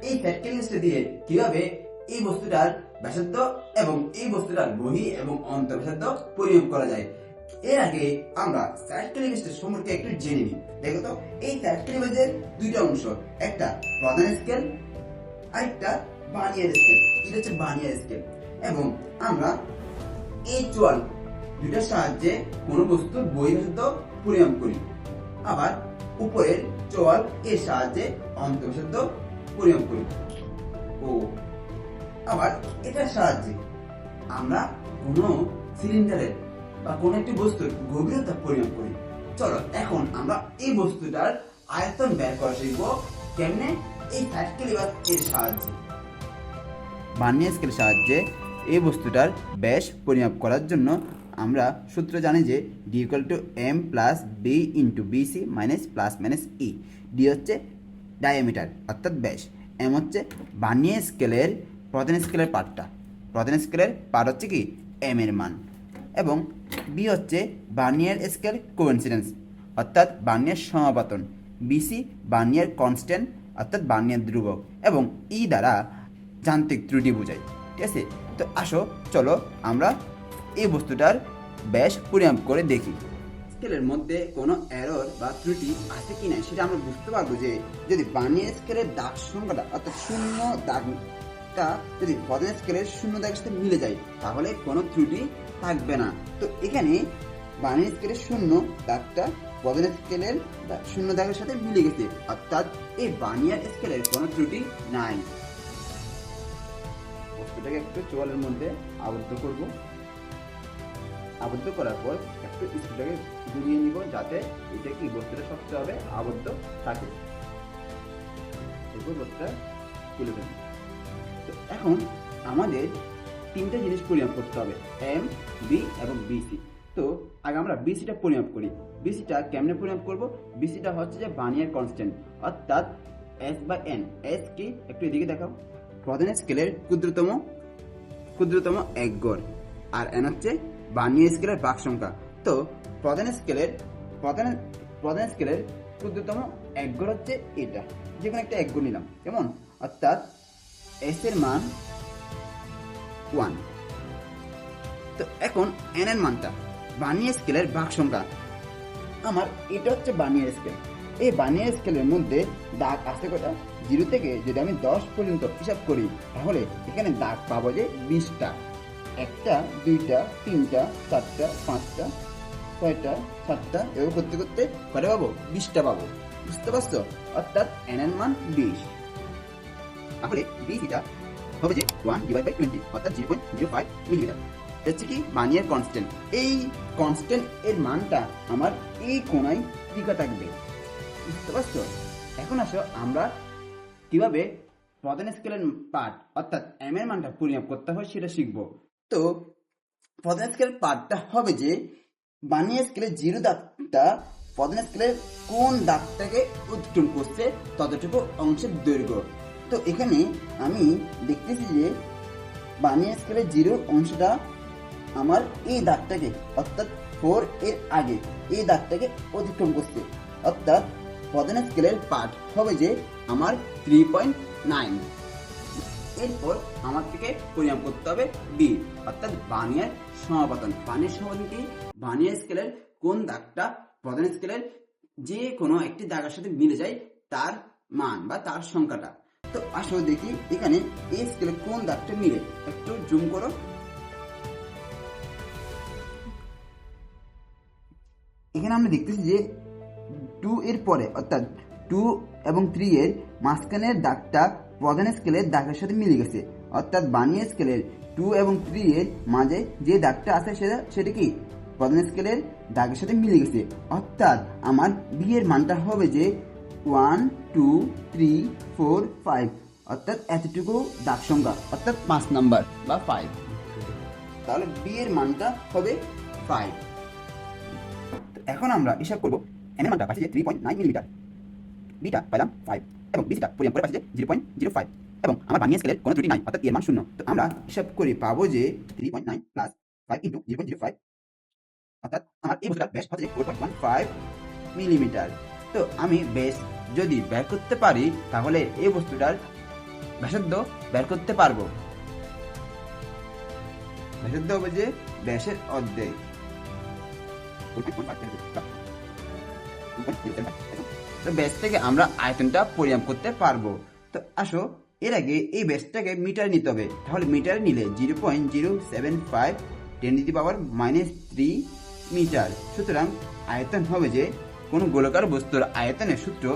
এই ফ্যাট ক্যালিক্সটা দিয়ে কিভাবে এই বস্তুটার ব্যাসার্ধ এবং এই বস্তুটার বহি এবং অন্তর ব্যাসার্ধ পরিমাপ করা যায়। এর আগে আমরা ফ্যাট ক্যালিক্সের সম্পর্কে একটু জেনে নিই। দেখো তো, এই ফ্যাট ক্যালিক্সের দুইটা অংশ, একটা প্রধান স্কেল আরেকটা বার্নিয়ার স্কেল। এটা হচ্ছে বার্নিয়ার স্কেল। এবং আমরা এই চোয়াল দুইটার সাহায্যে কোনো বস্তুর বহির্ব্যাসার্ধ পরিমাপ করি, আবার উপরের চোয়াল এর সাহায্যে অন্তর্ব্যাসার্ধ পরিমাপ করি। ও আবার এটার সাহায্যে আমরা কোনো সিলিন্ডারের বা কোনো একটি বস্তুর গভীরতা পরিমাপ করি। চলো এখন আমরা এই বস্তুটার আয়তন বের করা শিখব কেমনে, এই ফ্যাট ক্যালিপার এর সাহায্যে। বার্নিয়ার স্কেলের সাহায্যে এই বস্তুটার ব্যাস পরিমাপ করার জন্য আমরা সূত্র জানি যে D equal to M plus B into BC minus plus minus E. D হচ্ছে ডায়ামিটার অর্থাৎ ব্যাস, এম হচ্ছে বার্নিয়ার স্কেলের প্রধান স্কেলের পার্টটা, প্রধান স্কেলের পার্ট হচ্ছে কি এম এর মান, এবং বি হচ্ছে বার্নিয়ার স্কেল কোইন্সিডেন্স অর্থাৎ বার্নিয়ার সমাপতন, বিসি বার্নিয়ার কনস্ট্যান্ট অর্থাৎ বার্নিয়ার ধ্রুবক, এবং ই দ্বারা যান্ত্রিক ত্রুটি বোঝায়। ঠিক আছে, তো আসো চলো আমরা এই বস্তুটার ব্যাস পরিমাপ করে দেখি। স্কেলের মধ্যে কোনো এরর বা ত্রুটি আছে কিনা সেটা আমরা বুঝতে পারবো যে যদি বার্নিয়ার স্কেলের দাগ সংখ্যাটা অর্থাৎ শূন্য দাগটা যদি প্রধান স্কেলের শূন্য দাগের সাথে মিলে যায় তাহলে কোনো ত্রুটি থাকবে না। তো এখানে বার্নিয়ার স্কেলের শূন্য দাগটা প্রধান স্কেলের শূন্য দাগের সাথে মিলে গেছে, অর্থাৎ এই বার্নিয়ার স্কেলের কোনো ত্রুটি নাই। বস্তুটাকে একটু চোয়ালের মধ্যে আবদ্ধ করব, আবদ্ধ করার পর একটু স্ক্রুটাকে ঘুরিয়ে নিব যাতে এটা কি বস্তুটা শক্তভাবে আবদ্ধ থাকে। এরপর বস্তুটা খুলে দেব। তো এখন আমাদের তিনটা জিনিস পরিমাপ করতে হবে, এম, বি এবং বিসি। তো আগে আমরা বিসিটা পরিমাপ করি। বিসিটা কেমনে পরিমাপ করব? বিসিটা হচ্ছে যে বার্নিয়ার কনস্ট্যান্ট অর্থাৎ এস বাই এন। এস কি একটু এদিকে দেখাও, প্রধান স্কেলের ক্ষুদ্রতম এক গড়, আর এন হচ্ছে বার্নিয়ার স্কেলের ভাগ সংখ্যা। তো প্রধান স্কেলের ক্ষুদ্রতম এক গড় হচ্ছে এটা, যে কোনো একটা এক গড় নিলাম কেমন, অর্থাৎ এস এর মান 1। তো এখন এন এর মানটা বার্নিয়ার স্কেলের ভাগ সংখ্যা, আমার এটা হচ্ছে বার্নিয়ার স্কেল। এই বার্নিয়ার স্কেলের মধ্যে দাগ আছে কটা, 0 থেকে যদি আমি 10 পর্যন্ত হিসাব করি তাহলে এখানে দাগ পাবো যে 20টা। 1টা 2টা 3টা 4টা 5টা 6টা 7টা এভাবে করতে করতে কটা পাবো? 20টা পাবো। বুঝতে পারছো? অর্থাৎ এন এর মান 20। তাহলে বিসিটা হবে যে 1/20 অর্থাৎ 0.05 মিলিমিটার। হচ্ছে কি বার্নিয়ার কনস্ট্যান্ট। এই কনস্ট্যান্ট এর মানটা আমার এই কোণায় টিকা থাকবে। বুঝতে পারছো? এখন আসো আমরা কিভাবে প্রধান স্কেলের পার্ট অর্থাৎ এম এর মানটা পরিমাপ করতে হয় সেটা শিখবো। তো প্রধান স্কেলের পার্টটা হবে যে বার্নিয়ার স্কেলের 0 দাগটা প্রধান স্কেলের কোন দাগটাকে অতিক্রম করছে ততটুকু অংশের দৈর্ঘ্য। তো এখানে আমি দেখতেছি যে বার্নিয়ার স্কেলের 0 অংশটা আমার এই দাগটাকে অর্থাৎ 4 এর আগে এই দাগটাকে অতিক্রম করছে, অর্থাৎ প্রধান স্কেলের পার্ট হবে যে আমার 3.9। এরপর আমার থেকে পরিমাপ করতে হবে বি অর্থাৎ বার্নিয়ার সমাপতন। বার্নিয়ার সমাপতন কি? বার্নিয়ার স্কেলের কোন দাগটা প্রধান স্কেলের যে কোনো একটি দাগের সাথে মিলে যায় তার মান বা তার সংখ্যাটা। তো আসলে দেখি এখানে এই স্কেলের কোন দাগটা মিলে, একটু জুম করো। এখানে আমরা দেখতেছি যে 2 এর পরে অর্থাৎ 2 এবং 3 এর মাঝখানের দাগটা প্রধান স্কেলের দাগের সাথে মিলে গেছে, অর্থাৎ বার্নিয়ার স্কেলের 2 এবং 3 এর মাঝে যে দাগটা আছে সেটা কি প্রধান স্কেলের দাগের সাথে মিলে গেছে, অর্থাৎ আমার বি এর মানটা হবে যে 1 2 3 4 5, অর্থাৎ এতটুকু দাগ সংখ্যা অর্থাৎ 5 নাম্বার বা 5। তাহলে বি এর মানটা হবে 5। এখন আমরা হিসাব করবো এম এর মানটা পাচ্ছি যে 3.9 মিলিমিটার, বিটা পেলাম 5 এবং বিসিটা পরিমাপ করে পাচ্ছি যে 0.05 এবং আমার বার্নিয়ার স্কেলের কোনো ত্রুটি নাই অর্থাৎ এর মান 0। তো আমরা হিসাব করে পাবো যে 3.9 প্লাস 5 ইন্টু 0.05 অর্থাৎ আমার এই বস্তুটার ব্যাস হচ্ছে 4.15 মিলিমিটার। তো আমি ব্যাস যদি বের করতে পারি তাহলে এই বস্তুটার ব্যাসার্ধ বের করতে পারবো। ব্যাসার্ধ হবে যে ব্যাসের অর্ধেক। তো ব্যাস থেকে আমরা আয়তনটা পরিমাপ করতে পারবো। তো আসো এর আগে এই ব্যাসটাকে মিটার নিতে হবে। তাহলে মিটার নিলে 0.075 10⁻³ মিটার। সুতরাং আয়তন হবে যে কোনো গোলাকার বস্তুর আয়তনের সূত্র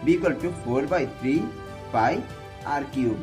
b = 4/3 পাই r কিউব।